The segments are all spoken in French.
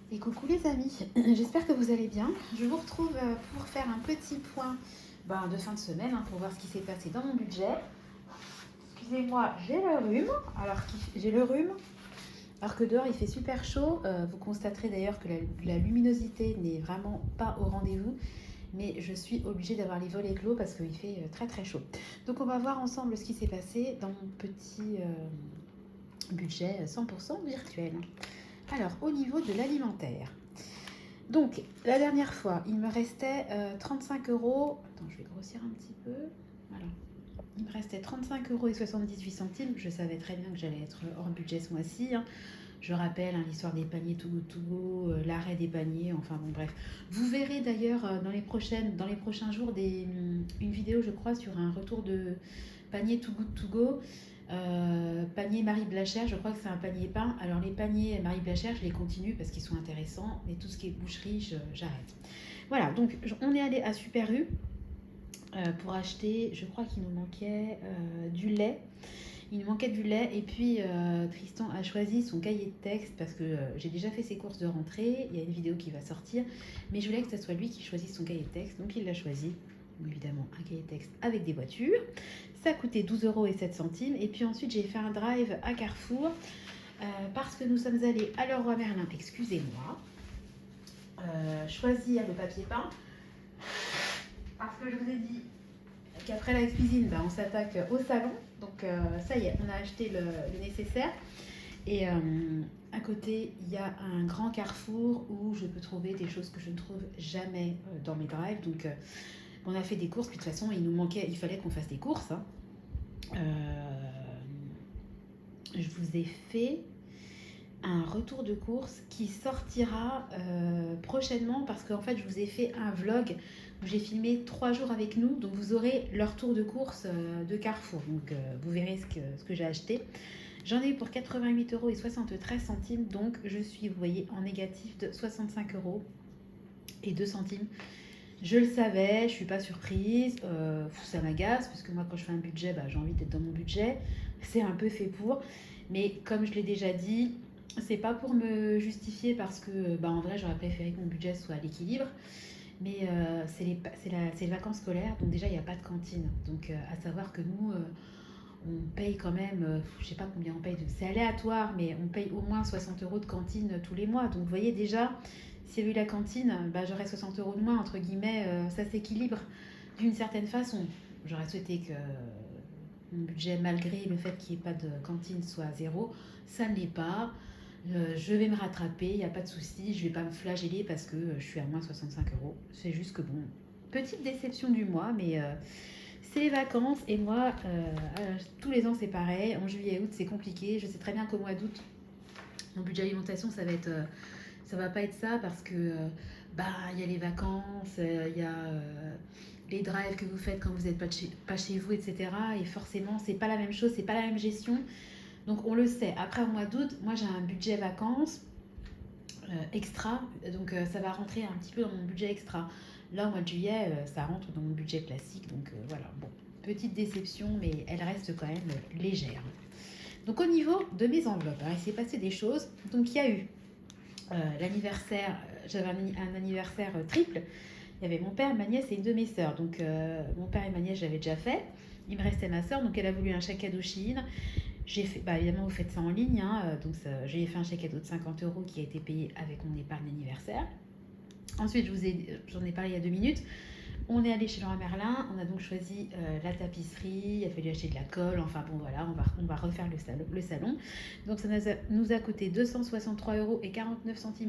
Et coucou les amis, j'espère que vous allez bien. Je vous retrouve pour faire un petit point de fin de semaine pour voir ce qui s'est passé dans mon budget. Excusez-moi, j'ai le rhume. J'ai le rhume alors que dehors il fait super chaud. Vous constaterez d'ailleurs que la luminosité n'est vraiment pas au rendez-vous. Mais je suis obligée d'avoir les volets clos parce qu'il fait très très chaud. Donc on va voir ensemble ce qui s'est passé dans mon petit budget 100% virtuel. Alors au niveau de l'alimentaire. Donc, la dernière fois, il me restait 35 euros. Attends, je vais grossir un petit peu. Voilà. Il me restait 35 euros et 78 centimes. Je savais très bien que j'allais être hors budget ce mois-ci. Je rappelle l'histoire des paniers Too Good To Go, l'arrêt des paniers, enfin bon, bref. Vous verrez d'ailleurs dans les prochains jours une vidéo, je crois, sur un retour de panier Too Good To Go. Panier Marie Blachère, je crois que c'est un panier pain. Alors les paniers Marie Blachère, je les continue parce qu'ils sont intéressants, mais tout ce qui est boucherie, j'arrête. Voilà, donc on est allé à Super U pour acheter, je crois qu'il nous manquait du lait. Il nous manquait du lait et puis Tristan a choisi son cahier de texte parce que j'ai déjà fait ses courses de rentrée. Il y a une vidéo qui va sortir, mais je voulais que ce soit lui qui choisisse son cahier de texte, donc il l'a choisi. Évidemment, un cahier de texte avec des voitures. Ça a coûté 12,07 euros. Et puis ensuite, j'ai fait un drive à Carrefour parce que nous sommes allés à Leroy Merlin, excusez-moi, choisir le papier peint. Parce que je vous ai dit qu'après la cuisine, on s'attaque au salon. Donc ça y est, on a acheté le nécessaire. Et à côté, il y a un grand carrefour où je peux trouver des choses que je ne trouve jamais dans mes drives. Donc on a fait des courses, puis de toute façon, il fallait qu'on fasse des courses. Je vous ai fait un retour de course qui sortira prochainement parce qu'en fait, je vous ai fait un vlog où j'ai filmé 3 jours avec nous. Donc vous aurez leur tour de course de Carrefour. Donc vous verrez ce que j'ai acheté. J'en ai eu pour 88,73 euros. Donc je suis, vous voyez, en négatif de 65 euros et 2 centimes. Je le savais, je ne suis pas surprise, ça m'agace parce que moi quand je fais un budget, j'ai envie d'être dans mon budget, c'est un peu fait pour, mais comme je l'ai déjà dit, c'est pas pour me justifier parce que en vrai j'aurais préféré que mon budget soit à l'équilibre, mais c'est les vacances scolaires, donc déjà il n'y a pas de cantine, donc à savoir que nous on paye quand même, je sais pas combien on paye, c'est aléatoire, mais on paye au moins 60 euros de cantine tous les mois, donc vous voyez déjà, s'il y avait eu la cantine, j'aurais 60 euros de moins, entre guillemets, ça s'équilibre d'une certaine façon. J'aurais souhaité que mon budget, malgré le fait qu'il n'y ait pas de cantine, soit à zéro. Ça ne l'est pas. Je vais me rattraper, il n'y a pas de souci. Je ne vais pas me flageller parce que je suis à moins 65 euros. C'est juste que bon, petite déception du mois, mais c'est les vacances. Et moi, tous les ans, c'est pareil. En juillet et août, c'est compliqué. Je sais très bien qu'au mois d'août, mon budget alimentation, ça va pas être ça parce que il y a les vacances, il y a les drives que vous faites quand vous n'êtes pas chez vous, etc. Et forcément, c'est pas la même chose, c'est pas la même gestion. Donc on le sait. Après au mois d'août, moi j'ai un budget vacances extra, donc ça va rentrer un petit peu dans mon budget extra. Là au mois de juillet, ça rentre dans mon budget classique, donc voilà. Bon, petite déception, mais elle reste quand même légère. Donc au niveau de mes enveloppes, il s'est passé des choses. Donc il y a eu l'anniversaire, j'avais un anniversaire triple. Il y avait mon père, ma nièce et une de mes sœurs. Donc mon père et ma nièce, j'avais déjà fait. Il me restait ma sœur, donc elle a voulu un chèque cadeau Shein. J'ai fait, évidemment, vous faites ça en ligne, donc j'ai fait un chèque cadeau de 50 euros qui a été payé avec mon épargne d'anniversaire. Ensuite, j'en ai parlé il y a 2 minutes. On est allé chez Leroy Merlin, on a donc choisi la tapisserie, il a fallu acheter de la colle, enfin bon voilà, on va refaire le salon. Donc ça nous a coûté 263,49 euros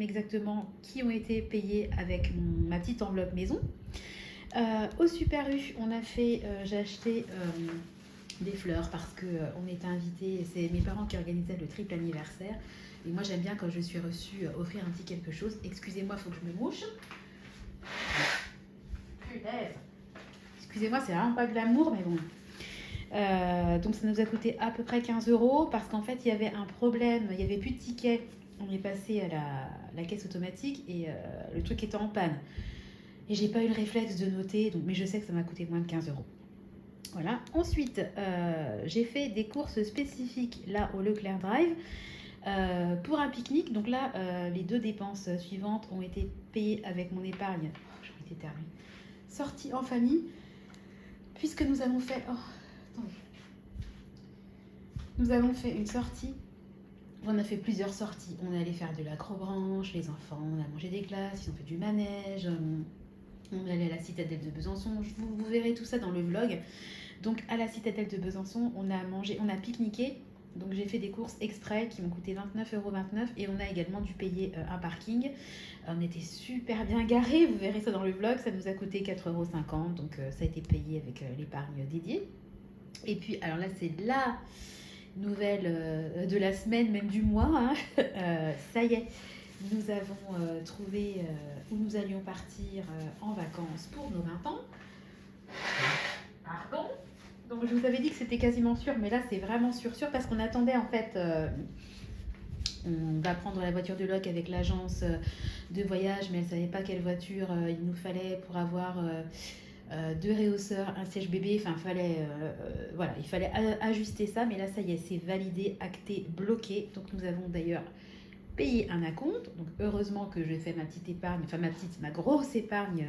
exactement qui ont été payés avec ma petite enveloppe maison. Au Super U, j'ai acheté des fleurs parce qu'on était invités, c'est mes parents qui organisaient le triple anniversaire. Et moi j'aime bien quand je suis reçue offrir un petit quelque chose. Excusez-moi, il faut que je me mouche. Punaise. Excusez-moi, c'est vraiment pas glamour, mais bon. Donc ça nous a coûté à peu près 15 euros parce qu'en fait il y avait un problème, il n'y avait plus de tickets. On est passé à la caisse automatique et le truc était en panne. Et j'ai pas eu le réflexe de noter, mais je sais que ça m'a coûté moins de 15 euros. Voilà. Ensuite, j'ai fait des courses spécifiques là au Leclerc Drive. pour un pique-nique. Donc là, les 2 dépenses suivantes ont été payées avec mon épargne. Oh, j'en étais terminée. Sortie en famille, puisque nous avons fait... Oh, attendez. Nous avons fait une sortie. On a fait plusieurs sorties. On est allé faire de l'acrobranche, les enfants, on a mangé des glaces, ils ont fait du manège. On est allé à la citadelle de Besançon. Vous verrez tout ça dans le vlog. Donc à la citadelle de Besançon, on a mangé, on a pique-niqué. Donc j'ai fait des courses exprès qui m'ont coûté 29,29 € et on a également dû payer un parking. On était super bien garés, vous verrez ça dans le vlog, ça nous a coûté 4,50 €, donc ça a été payé avec l'épargne dédiée. Et puis alors là c'est la nouvelle de la semaine, même du mois, hein. Ça y est, nous avons trouvé où nous allions partir en vacances pour nos 20 ans. Pardon. Donc je vous avais dit que c'était quasiment sûr, mais là c'est vraiment sûr parce qu'on attendait en fait, on va prendre la voiture de loc avec l'agence de voyage, mais elle ne savait pas quelle voiture il nous fallait pour avoir 2 réhausseurs, un siège bébé, enfin voilà, il fallait ajuster ça, mais là ça y est, c'est validé, acté, bloqué. Donc nous avons d'ailleurs payé un acompte, donc heureusement que j'ai fait ma petite épargne, enfin ma grosse épargne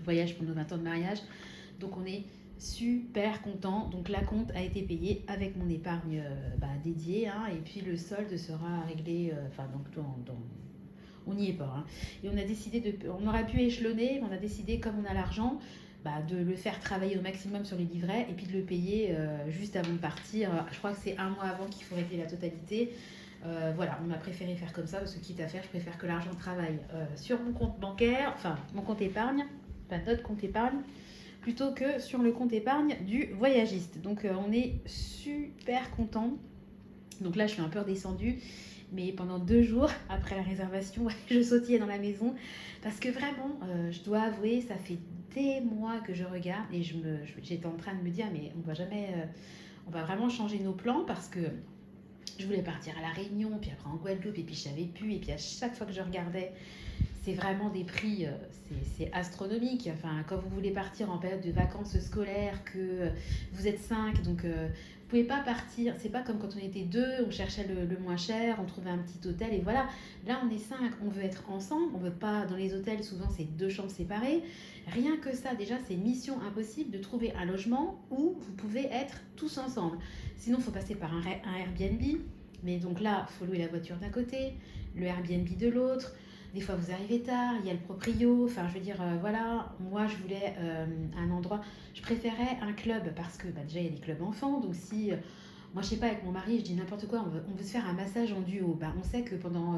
voyage pour nos 20 ans de mariage. Donc on est super content. Donc l'acompte a été payé avec mon épargne dédiée, hein, et puis le solde sera réglé, on n'y est pas, hein. Et on a décidé on aurait pu échelonner, mais on a décidé, comme on a l'argent, de le faire travailler au maximum sur les livrets et puis de le payer juste avant de partir. Je crois que c'est 1 mois avant qu'il faut régler la totalité. Voilà, on a préféré faire comme ça parce que quitte à faire, je préfère que l'argent travaille sur mon compte bancaire, enfin mon compte épargne, enfin notre compte épargne, plutôt que sur le compte épargne du voyagiste. Donc on est super content. Donc là je suis un peu redescendue, mais pendant 2 jours après la réservation, je sautillais dans la maison parce que vraiment, je dois avouer, ça fait des mois que je regarde et j'étais en train de me dire mais on va vraiment changer nos plans parce que je voulais partir à La Réunion, puis après en Guadeloupe, et puis je savais plus, et puis à chaque fois que je regardais, c'est vraiment des prix, c'est astronomique. Enfin, quand vous voulez partir en période de vacances scolaires, que vous êtes 5, donc vous pouvez pas partir. C'est pas comme quand on était 2, on cherchait le moins cher, on trouvait un petit hôtel, et voilà. Là, on est 5, on veut être ensemble, on veut pas, dans les hôtels, souvent c'est 2 chambres séparées. Rien que ça, déjà, c'est mission impossible de trouver un logement où vous pouvez être tous ensemble. Sinon, il faut passer par un Airbnb. Mais donc là, il faut louer la voiture d'un côté, le Airbnb de l'autre. Des fois, vous arrivez tard, il y a le proprio. Enfin, je veux dire, voilà, moi, je voulais un endroit... Je préférais un club parce que déjà, il y a des clubs enfants. Donc si... moi, je sais pas, avec mon mari, je dis n'importe quoi, on veut se faire un massage en duo. On sait que pendant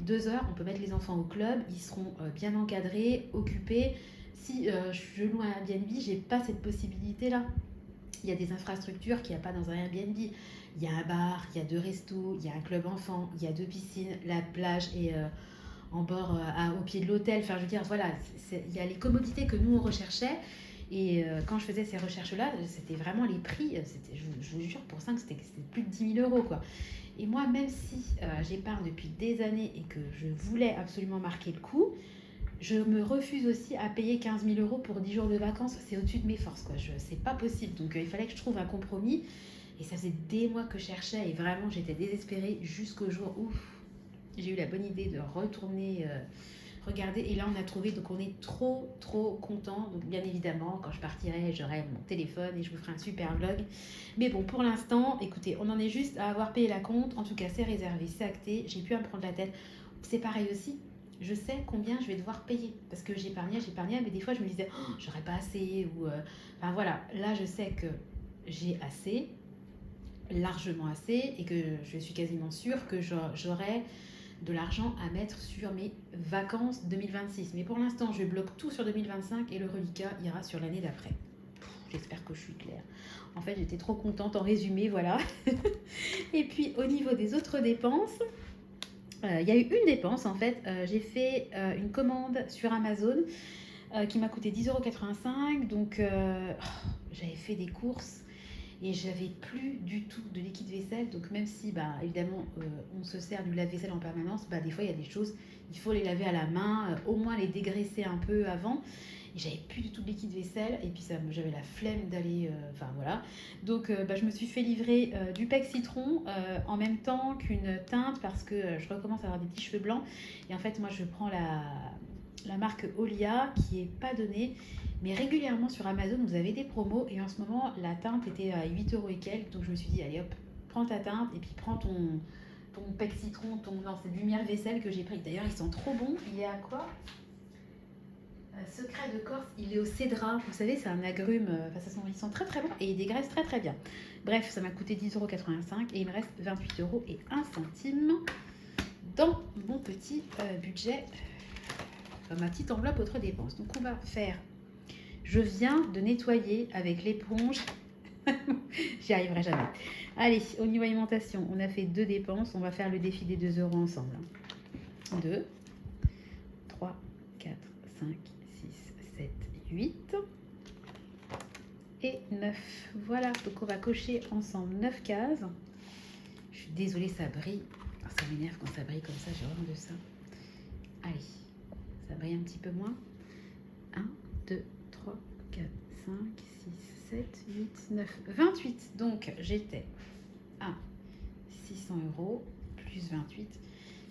2 heures, on peut mettre les enfants au club. Ils seront bien encadrés, occupés. Si je loue un Airbnb, j'ai pas cette possibilité-là. Il y a des infrastructures qu'il n'y a pas dans un Airbnb. Il y a un bar, il y a 2 restos, il y a un club enfant, il y a 2 piscines, la plage est en bord au pied de l'hôtel. Enfin, je veux dire, voilà, il y a les commodités que nous on recherchait. Et quand je faisais ces recherches-là, c'était vraiment les prix. Je vous jure, pour 5, c'était plus de 10 000 € quoi. Et moi, même si j'épargne depuis des années et que je voulais absolument marquer le coup, je me refuse aussi à payer 15 000 € pour 10 jours de vacances. C'est au-dessus de mes forces, quoi. C'est pas possible. Donc il fallait que je trouve un compromis. Et ça faisait des mois que je cherchais et vraiment j'étais désespérée jusqu'au jour où j'ai eu la bonne idée de retourner regarder. Et là on a trouvé, donc on est trop contents. Donc bien évidemment, quand je partirai, j'aurai mon téléphone et je vous ferai un super vlog. Mais bon, pour l'instant, écoutez, on en est juste à avoir payé la compte. En tout cas, c'est réservé, c'est acté. J'ai pu à me prendre la tête. C'est pareil aussi. Je sais combien je vais devoir payer parce que j'épargnais, mais des fois je me disais oh, j'aurais pas assez ou enfin voilà, là je sais que j'ai assez, largement assez, et que je suis quasiment sûre que j'aurai de l'argent à mettre sur mes vacances 2026. Mais pour l'instant, je bloque tout sur 2025 et le reliquat ira sur l'année d'après. J'espère que je suis claire. En fait, j'étais trop contente en résumé, voilà. Et puis, au niveau des autres dépenses, il y a eu une dépense, en fait. J'ai fait une commande sur Amazon qui m'a coûté 10,85 €. Donc, j'avais fait des courses. et j'avais plus du tout de liquide vaisselle. Donc même si bah, évidemment on se sert du lave-vaisselle en permanence, bah, des fois il y a des choses, il faut les laver à la main, au moins les dégraisser un peu avant. Et j'avais plus du tout de liquide vaisselle et puis j'avais la flemme d'aller, enfin voilà. Donc bah, je me suis fait livrer du pec citron en même temps qu'une teinte parce que je recommence à avoir des petits cheveux blancs. Et en fait moi je prends la marque Olia qui est pas donnée. Mais régulièrement sur Amazon, vous avez des promos et en ce moment, la teinte était à 8 euros et quelques. Donc je me suis dit, allez hop, prends ta teinte et puis prends ton pec citron, non, c'est du lumière vaisselle que j'ai pris. D'ailleurs, ils sont trop bons. Il est à quoi Secret de Corse, il est au cédra. Vous savez, c'est un agrume. Ils sont très très bons et ils dégraissent très très bien. Bref, ça m'a coûté 10,85 € et il me reste 28 euros et 1 centime dans mon petit budget, dans ma petite enveloppe autre dépense. Donc on va faire. Je viens de nettoyer avec l'éponge. J'y arriverai jamais. Allez, au niveau alimentation, on a fait 2 dépenses. On va faire le défi des 2 € ensemble. 2, 3, 4, 5, 6, 7, 8 et 9. Voilà, donc on va cocher ensemble 9 cases. Je suis désolée, ça brille. Ça m'énerve quand ça brille comme ça, j'ai horreur de ça. Allez, ça brille un petit peu moins. 1, 2, 3, 4, 5, 6, 7, 8, 9, 28. Donc j'étais à 600 € plus 28.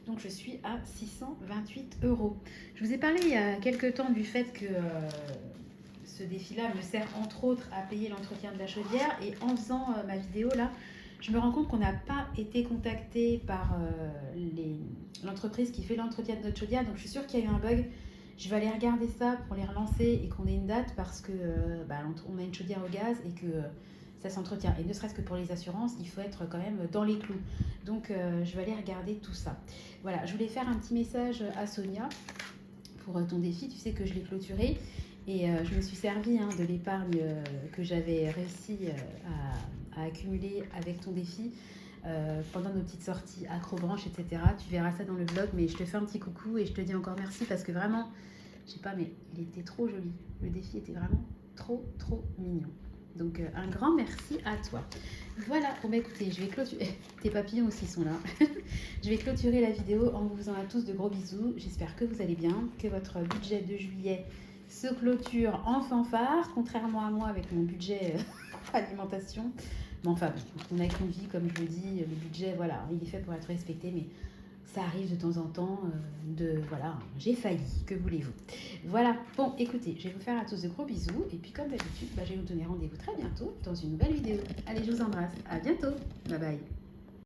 Donc je suis à 628 €. Je vous ai parlé il y a quelques temps du fait que ce défi-là me sert entre autres à payer l'entretien de la chaudière. Et en faisant ma vidéo là, je me rends compte qu'on n'a pas été contacté par l'entreprise qui fait l'entretien de notre chaudière. Donc je suis sûre qu'il y a eu un bug. Je vais aller regarder ça pour les relancer et qu'on ait une date parce que on a une chaudière au gaz et que ça s'entretient. Et ne serait-ce que pour les assurances, il faut être quand même dans les clous. Donc je vais aller regarder tout ça. Voilà, je voulais faire un petit message à Sonia pour ton défi. Tu sais que je l'ai clôturé et je me suis servi de l'épargne que j'avais réussi à accumuler avec ton défi. Pendant nos petites sorties acrobranche, etc. Tu verras ça dans le vlog, mais je te fais un petit coucou et je te dis encore merci parce que vraiment, je sais pas, mais il était trop joli. Le défi était vraiment trop, trop mignon. Donc, un grand merci à toi. Voilà, bon bah écoutez, je vais clôturer. Tes papillons aussi sont là. Je vais clôturer la vidéo en vous faisant à tous de gros bisous. J'espère que vous allez bien, que votre budget de juillet se clôture en fanfare, contrairement à moi avec mon budget alimentation. Mais enfin, on a qu'une vie, comme je le dis, le budget, voilà, il est fait pour être respecté, mais ça arrive de temps en temps, voilà, j'ai failli, que voulez-vous. Voilà, bon, écoutez, je vais vous faire à tous de gros bisous, et puis comme d'habitude, je vais vous donner rendez-vous très bientôt dans une nouvelle vidéo. Allez, je vous embrasse, à bientôt, bye bye.